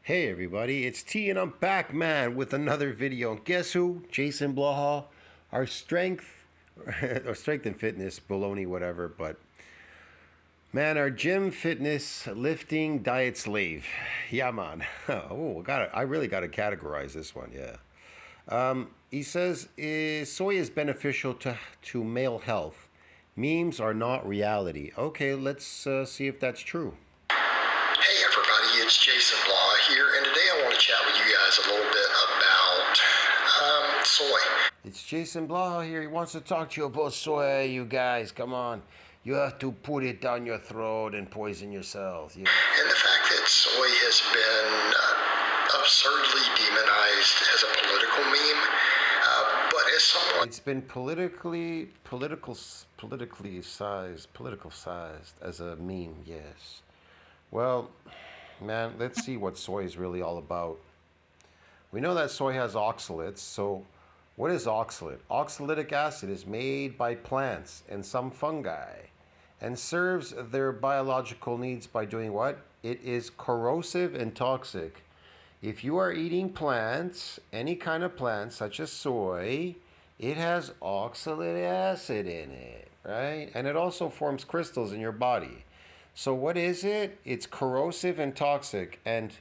Hey everybody, it's T and I'm back, man, with another video. And guess who? JasonBlaha, our strength, or strength and fitness, baloney, whatever. But man, our gym, fitness, lifting, diet slave. Yeah, man. Oh, I really got to categorize this one. Yeah. He says, soy is beneficial to male health. Memes are not reality. Okay, let's see if that's true. Hey everybody, it's JasonBlaha here, and today I want to chat with you guys a little bit about soy. It's JasonBlaha here. He wants to talk to you about soy, you guys. Come on. You have to put it down your throat and poison yourself. Yeah. And the fact that soy has been absurdly demonized as a political meme, but as someone... It's been political sized as a meme, yes. Well, man, let's see what soy is really all about. We know that soy has oxalates, so what is oxalate? Oxalic acid is made by plants and some fungi and serves their biological needs by doing what? It is corrosive and toxic. If you are eating plants, any kind of plant such as soy, it has oxalic acid in it, right? And it also forms crystals in your body. So what is it? It's corrosive and toxic. And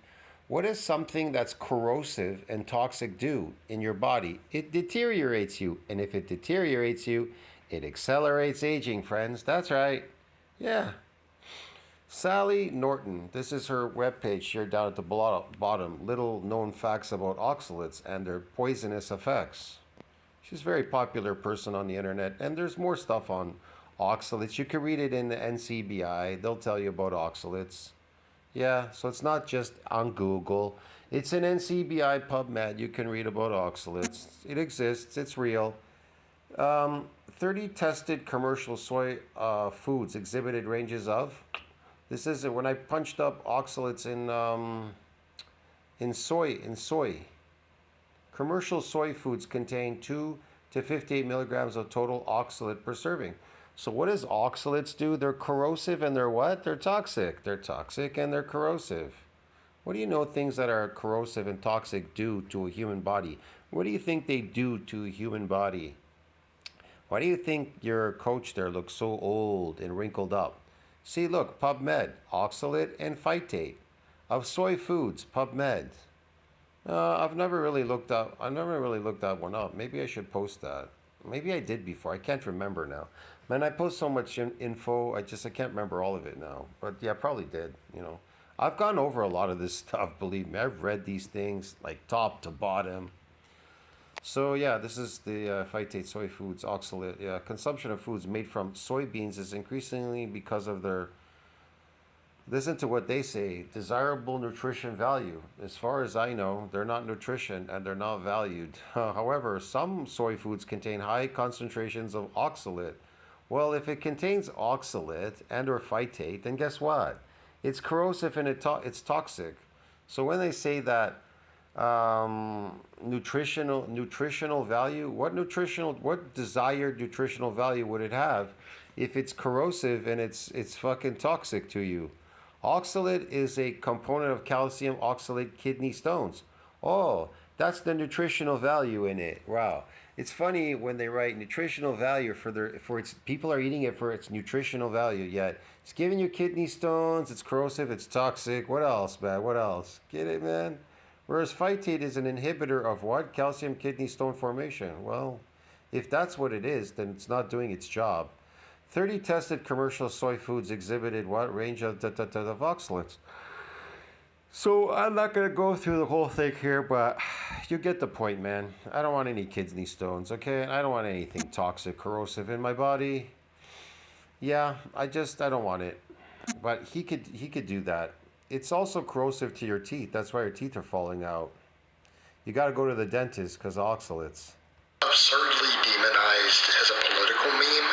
what does something that's corrosive and toxic do in your body? It deteriorates you. And if it deteriorates you, it accelerates aging, friends. That's right. Yeah. Sally Norton, this is her webpage here down at the bottom. Little known facts about oxalates and their poisonous effects. She's a very popular person on the internet, and there's more stuff on oxalates. You can read it in the NCBI. They'll tell you about oxalates. Yeah, so it's not just on Google. It's in NCBI PubMed. You can read about oxalates. It exists. It's real. 30 tested commercial soy foods exhibited ranges of. This is when I punched up oxalates in soy. Commercial soy foods contain 2 to 58 milligrams of total oxalate per serving. So what does oxalates do? They're corrosive and they're what? They're toxic. They're toxic and they're corrosive. What do you know things that are corrosive and toxic do to a human body? What do you think they do to a human body? Why do you think your coach there looks so old and wrinkled up? See, look, PubMed, oxalate and phytate of soy foods, PubMed. I've never really looked that one up. Maybe I should post that. Maybe I did before. I can't remember now. Man, I post so much info. I can't remember all of it now. But yeah, I probably did. I've gone over a lot of this stuff. Believe me, I've read these things like top to bottom. So yeah, this is the phytate soy foods, oxalate. Yeah, consumption of foods made from soybeans is increasingly because of their, listen to what they say, desirable nutrition value. As far as I know, they're not nutrition and they're not valued. However, some soy foods contain high concentrations of oxalate. Well, if it contains oxalate and or phytate, then guess what? It's corrosive and it's toxic. So when they say that nutritional value, what desired nutritional value would it have if it's corrosive and it's fucking toxic to you? Oxalate is a component of calcium oxalate kidney stones. Oh, that's the nutritional value in it. Wow. It's funny when they write nutritional value for its people are eating it for its nutritional value, yet it's giving you kidney stones, it's corrosive, it's toxic. What else, man? What else? Get it, man? Whereas phytate is an inhibitor of what? Calcium kidney stone formation. Well, if that's what it is, then it's not doing its job. 30 tested commercial soy foods exhibited what range of oxalates? So I'm not going to go through the whole thing here, but you get the point, man. I don't want any kidney stones, okay? I don't want anything toxic, corrosive in my body. Yeah, I don't want it. But he could do that. It's also corrosive to your teeth. That's why your teeth are falling out. You got to go to the dentist because of oxalates. Absurdly demonized as a political meme,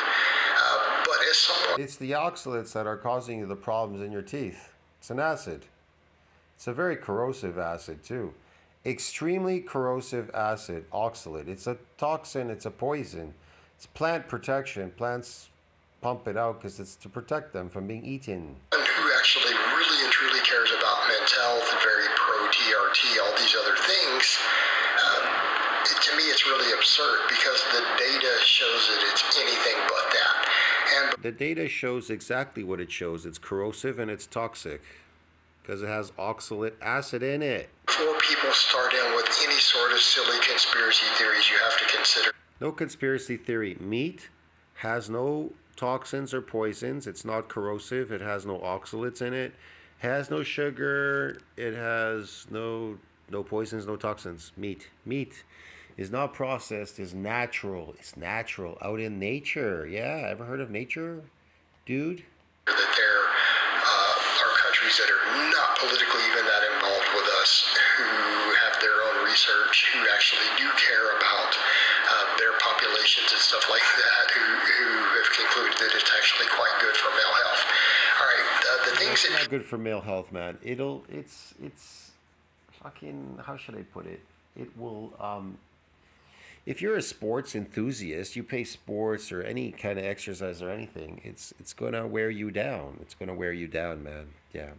but as someone... It's the oxalates that are causing you the problems in your teeth. It's an acid. It's a very corrosive acid too. Extremely corrosive acid, oxalate. It's a toxin, it's a poison. It's plant protection. Plants pump it out because it's to protect them from being eaten. Who actually really and truly cares about men's health, very pro things, to me it's really absurd because the data shows that it's anything but that. And The data shows exactly what it shows. It's corrosive and it's toxic because it has oxalic acid in it. before people start in with any sort of silly conspiracy theories, you have to consider. No conspiracy theory. Meat has no toxins or poisons. It's not corrosive. It has no oxalates in it. Has no sugar. It has no poisons, no toxins. Meat is not processed. Is natural. It's natural out in nature. Yeah, ever heard of nature, dude? That there are countries that are not politically even that involved with us, who have their own research, who actually do care about their populations and stuff like that, who have concluded that it's actually quite good for male health. All right, the things It's that not good for male health, man. It's fucking, how should I put it? It will if you're a sports enthusiast, you play sports or any kind of exercise or anything, it's gonna wear you down. It's gonna wear you down, man. Yeah.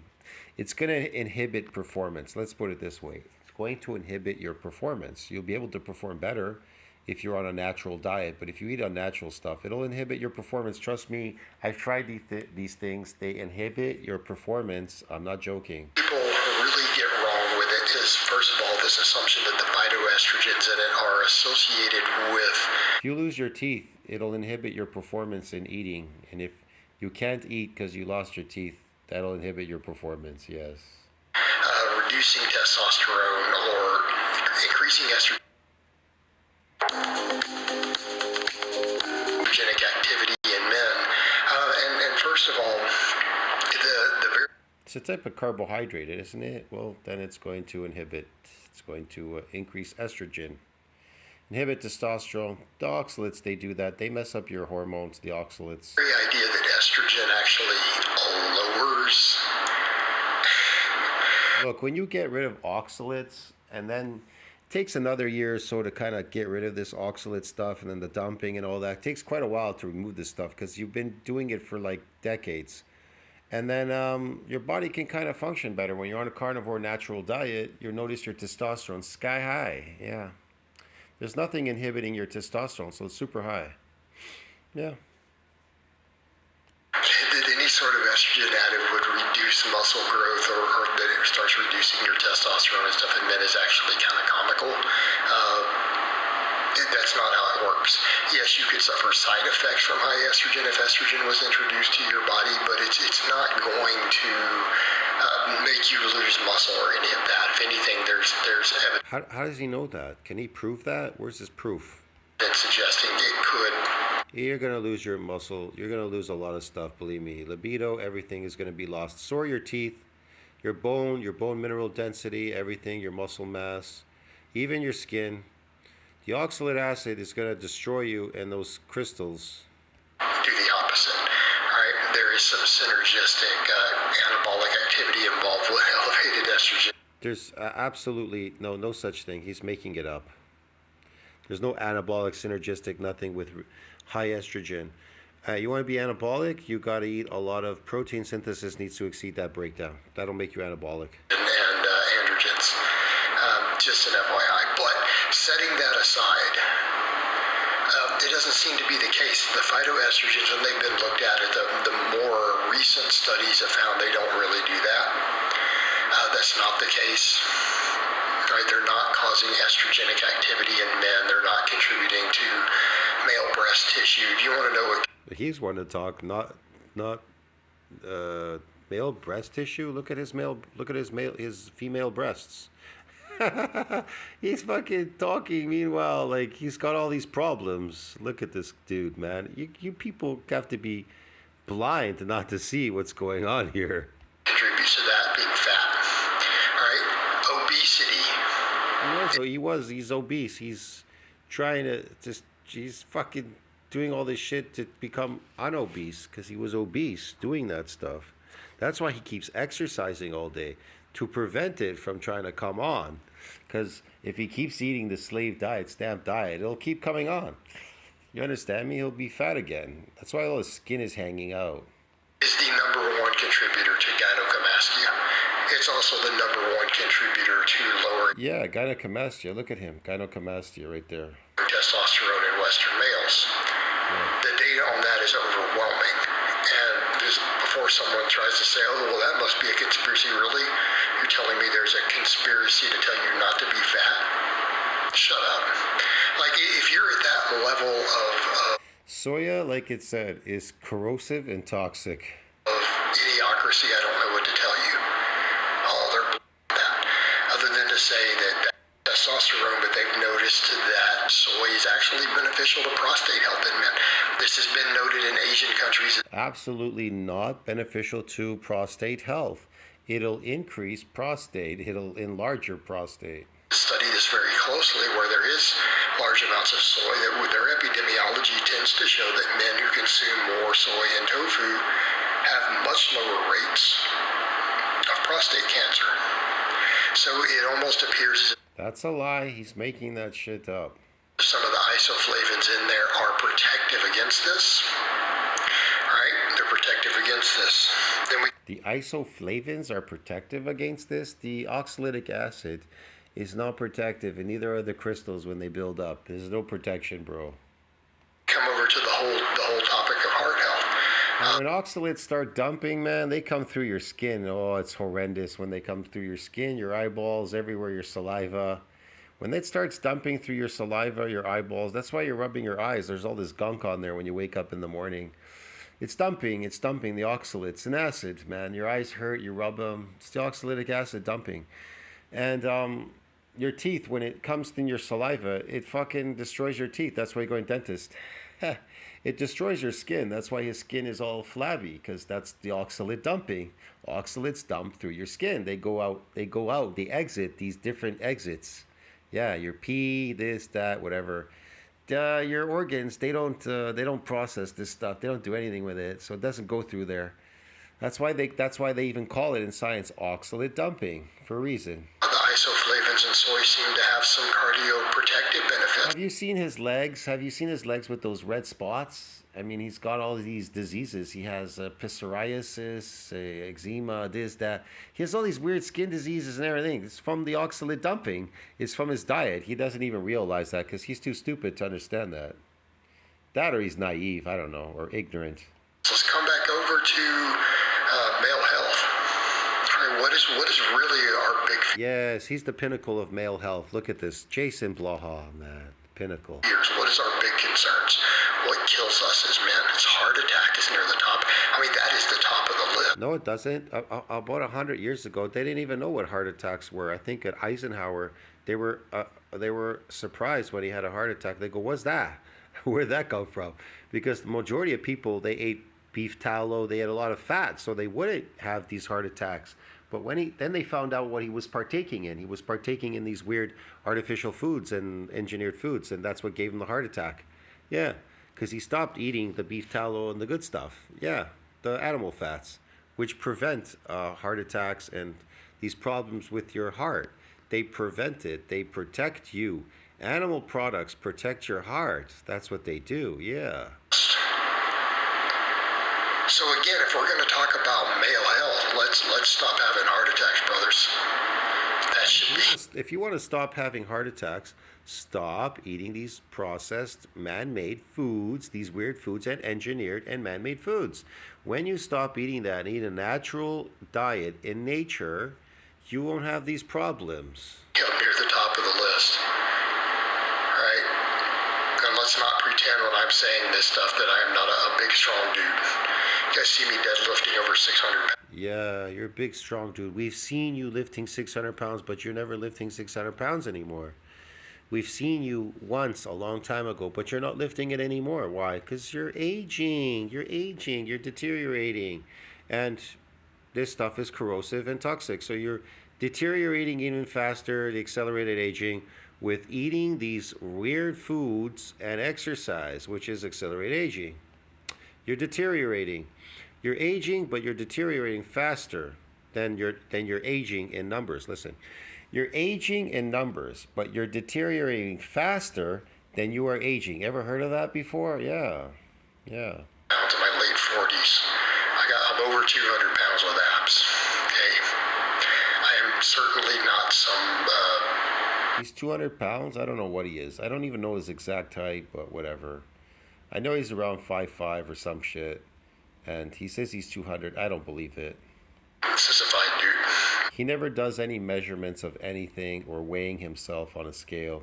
It's gonna inhibit performance. Let's put it this way. It's going to inhibit your performance. You'll be able to perform better if you're on a natural diet, but if you eat unnatural stuff, it'll inhibit your performance. Trust me, I've tried these things. They inhibit your performance. I'm not joking. people really get wrong with it is, first of all, this assumption that the phytoestrogens in it are associated with If you lose your teeth, it'll inhibit your performance in eating. And if you can't eat because you lost your teeth, that'll inhibit your performance, yes. reducing testosterone or increasing estrogenic activity in men. And first of all, the very It's a type of carbohydrate, isn't it? Well, then it's going to increase estrogen. Inhibit testosterone. The oxalates, they do that. They mess up your hormones, the oxalates. very idea that estrogen actually lowers. Look, when you get rid of oxalates, and then it takes another year or so to kind of get rid of this oxalate stuff, and then the dumping and all that. It takes quite a while to remove this stuff because you've been doing it for like decades. And then your body can kind of function better. When you're on a carnivore natural diet, you'll notice your testosterone sky high. Yeah. There's nothing inhibiting your testosterone, so it's super high. Yeah. That any sort of estrogen added would reduce muscle growth, or that it starts reducing your testosterone and stuff in men is actually kind of comical. That's not how it works. Yes, you could suffer side effects from high estrogen if estrogen was introduced to your body, but it's not going to make you lose muscle or any of that. If anything, there's evidence How does he know that? Can he prove that? Where's his proof? suggesting it could. You're going to lose your muscle. You're going to lose a lot of stuff, believe me. Libido, everything is going to be lost. So are your teeth, your bone mineral density, everything, your muscle mass, even your skin. The oxalic acid is going to destroy you and those crystals. Do the opposite. All right, there is some synergistic anabolic activity involved with elevated estrogen. There's absolutely no such thing. He's making it up. There's no anabolic, synergistic, nothing with high estrogen. You want to be anabolic, you got to eat a lot of protein synthesis needs to exceed that breakdown. That'll make you anabolic. And androgens. Just an FYI. But setting that aside, it doesn't seem to be the case. The phytoestrogens, when they've been looked at, the more recent studies have found they don't really do that. That's not the case. Right? They're not causing estrogenic activity in men. They're not contributing to male breast tissue. Do you want to know what? He's one to talk, not male breast tissue. Look at his female breasts. He's fucking talking. Meanwhile, like he's got all these problems. Look at this dude, man. You people have to be blind not to see what's going on here. Contributes to that being fat. All right, obesity. He's obese. He's trying to he's fucking doing all this shit to become unobese because he was obese doing that stuff. That's why he keeps exercising all day to prevent it from trying to come on. Because if he keeps eating the slave diet, stamp diet, it'll keep coming on. You understand me? He'll be fat again. That's why all his skin is hanging out. Is the #1 contributor to gynecomastia. It's also the #1 contributor to lower. Yeah, gynecomastia. Look at him. Gynecomastia right there. testosterone in Western males. Yeah. The data on that is overwhelming. And just before someone tries to say, oh, well, that must be a conspiracy, really? You're telling me there's a conspiracy to tell you not to be fat? Shut up. Like, if you're at that level of Soya, like it said, is corrosive and toxic. idiocracy, I don't know what to tell you. Oh, they're that. Other than to say that testosterone, but they've noticed that soy is actually beneficial to prostate health in men. This has been noted in Asian countries. Absolutely not beneficial to prostate health. It'll increase prostate. It'll enlarge your prostate. Study this very closely, where there is large amounts of soy. That their epidemiology tends to show that men who consume more soy and tofu have much lower rates of prostate cancer. So it almost appears as That's a lie. He's making that shit up. if some of the isoflavones in there are protective against this. Right? They're protective against this. Then we The isoflavones are protective against this. The oxalic acid is not protective, and neither are the crystals when they build up. There's no protection, bro. come over to the whole topic of heart health. When oxalates start dumping, man, they come through your skin. Oh, it's horrendous when they come through your skin, your eyeballs, everywhere, your saliva. When it starts dumping through your saliva, your eyeballs, that's why you're rubbing your eyes. There's all this gunk on there when you wake up in the morning. It's dumping, the oxalates and acid, man. Your eyes hurt, you rub them. It's the oxalic acid dumping. And your teeth, when it comes in your saliva, it fucking destroys your teeth. That's why you go to dentist. It destroys your skin. That's why his skin is all flabby, because that's the oxalate dumping. Oxalates dump through your skin. They go out, they exit these different exits. Yeah, your pee, this, that, whatever. Your organs, they don't process this stuff. They don't do anything with it, so it doesn't go through there. That's why they even call it in science oxalate dumping, for a reason. The isoflavones in soy seem to have some cardioprotective benefits. Have you seen his legs? Have you seen his legs with those red spots? I mean, he's got all these diseases. He has psoriasis, eczema, this, that. He has all these weird skin diseases and everything. It's from the oxalate dumping. It's from his diet. He doesn't even realize that because he's too stupid to understand that. That or he's naive, I don't know, or ignorant. Let's come back over to male health. All right, what is really our big Yes, he's the pinnacle of male health. Look at this. JasonBlaha, man. Pinnacle. fears? What is our big concerns? What kills us as men? It's heart attack is near the top. I mean, that is the top of the list. No, it doesn't. About 100 years ago, they didn't even know what heart attacks were. I think at Eisenhower, they were surprised when he had a heart attack. They go, "What's that? Where'd that come from?" Because the majority of people, they ate beef tallow, they had a lot of fat, so they wouldn't have these heart attacks. But then they found out what he was partaking in. He was partaking in these weird artificial foods and engineered foods, and that's what gave him the heart attack. Yeah, because he stopped eating the beef tallow and the good stuff. Yeah, the animal fats, which prevent heart attacks and these problems with your heart. They prevent it. They protect you. Animal products protect your heart. That's what they do. Yeah. So again, if we're going to talk about male health, let's stop having heart attacks, brothers. That should be. If you want to stop having heart attacks, stop eating these processed man-made foods, these weird foods, and engineered and man-made foods. When you stop eating that and eat a natural diet in nature, you won't have these problems. Up near the top of the list, right? And let's not pretend when I'm saying this stuff that I am not a big, strong dude. You guys see me deadlifting over 600 pounds. Yeah, you're a big, strong dude. We've seen you lifting 600 pounds, but you're never lifting 600 pounds anymore. We've seen you once a long time ago, but you're not lifting it anymore. Why? Because you're aging. You're deteriorating. And this stuff is corrosive and toxic. So you're deteriorating even faster, the accelerated aging, with eating these weird foods and exercise, which is accelerated aging. You're deteriorating. You're aging, but you're deteriorating faster than you're aging in numbers. Listen, you're aging in numbers, but you're deteriorating faster than you are aging. Ever heard of that before? Yeah. Down to my late 40s. I'm over 200 pounds with abs. Okay. I am certainly not some He's 200 pounds. I don't know what he is. I don't even know his exact height, but whatever. I know he's around 5'5" or some shit. And he says he's 200. I don't believe it. This is a fine dude. He never does any measurements of anything or weighing himself on a scale.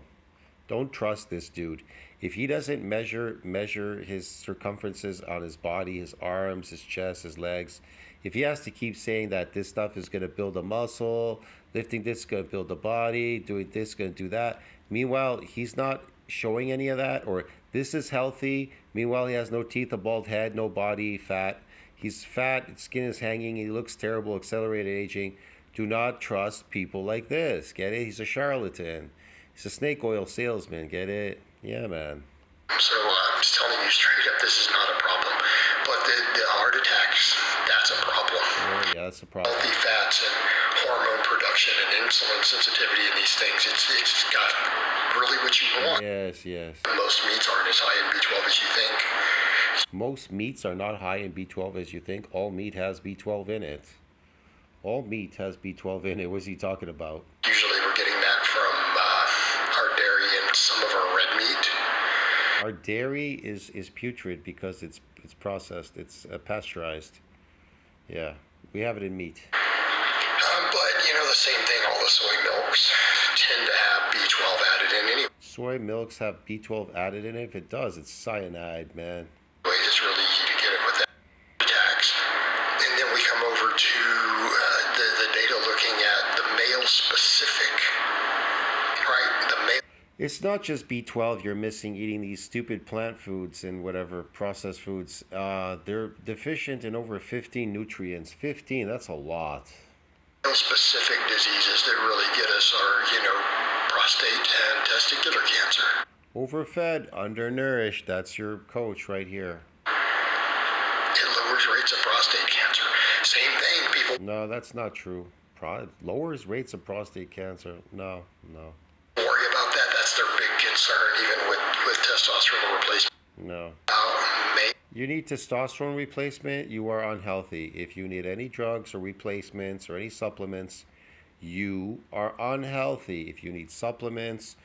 Don't trust this dude. If he doesn't measure his circumferences on his body, his arms, his chest, his legs, if he has to keep saying that this stuff is going to build a muscle, lifting this is going to build a body, doing this is going to do that, meanwhile, he's not showing any of that, or this is healthy, meanwhile, he has no teeth, a bald head, no body, fat. He's fat, his skin is hanging, he looks terrible, accelerated aging. Do not trust people like this. Get it? He's a charlatan. He's a snake oil salesman. Get it? Yeah, man. So I'm just telling you straight up, this is not a problem. But the heart attacks, that's a problem. Oh, yeah, that's a problem. Healthy fats and hormone production and insulin sensitivity and these things, it's got really what you want. Yes, yes. Most meats aren't as high in B12 as you think. Most meats are not high in B12 as you think. All meat has B12 in it. All meat has B12 in it. What's he talking about? Usually we're getting that from our dairy and some of our red meat. Our dairy is putrid because it's processed. It's pasteurized. Yeah, we have it in meat. But, you know, the same thing, all the soy milks tend to have B12 added in anyway. Soy milks have B12 added in it? If it does, it's cyanide, man. It's really easy to get it with that attacks. And then we come over to the data looking at the male specific, right? The male. It's not just B12 you're missing eating these stupid plant foods and whatever, processed foods. They're deficient in over 15 nutrients. 15, that's a lot. Specific diseases that really get us are, you know, prostate and testicular cancer. Overfed, undernourished, that's your coach right here. It lowers rates of prostate cancer. Same thing, people. No, that's not true. Lowers rates of prostate cancer. No. Worry about that. That's their big concern, even with testosterone replacement. No. You need testosterone replacement, you are unhealthy. If you need any drugs or replacements or any supplements, you are unhealthy. If you need supplements,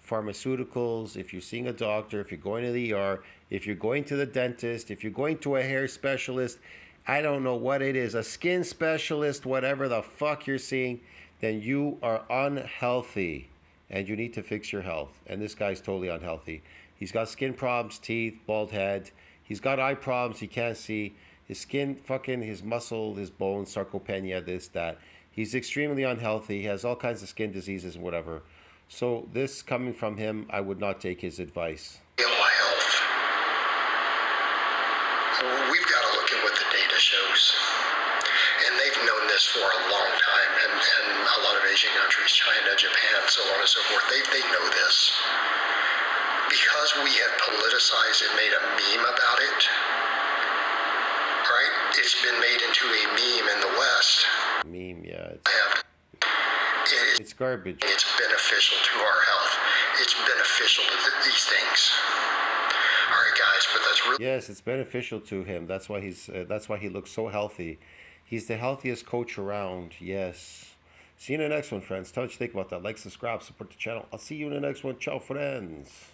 pharmaceuticals, if you're seeing a doctor, if you're going to the ER, if you're going to the dentist, if you're going to a hair specialist, I don't know what it is, a skin specialist, whatever the fuck you're seeing, then you are unhealthy and you need to fix your health. And this guy's totally unhealthy. He's got skin problems, teeth, bald head. He's got eye problems, he can't see. His skin, fucking, his muscle, his bones, sarcopenia, this, that. He's extremely unhealthy. He has all kinds of skin diseases and whatever. So this coming from him, I would not take his advice. Health. We've got to look at what the data shows. And they've known this for a long time. And a lot of Asian countries, China, Japan, so on and so forth, they know this. Because we have politicized and made a meme about it, right? It's been made into a meme in the West. Meme, yeah. It's garbage. It's beneficial to our health. It's beneficial to these things. All right, guys, but that's really... Yes, it's beneficial to him. That's why he looks so healthy. He's the healthiest coach around, yes. See you in the next one, friends. Tell me what you think about that. Like, subscribe, support the channel. I'll see you in the next one. Ciao, friends.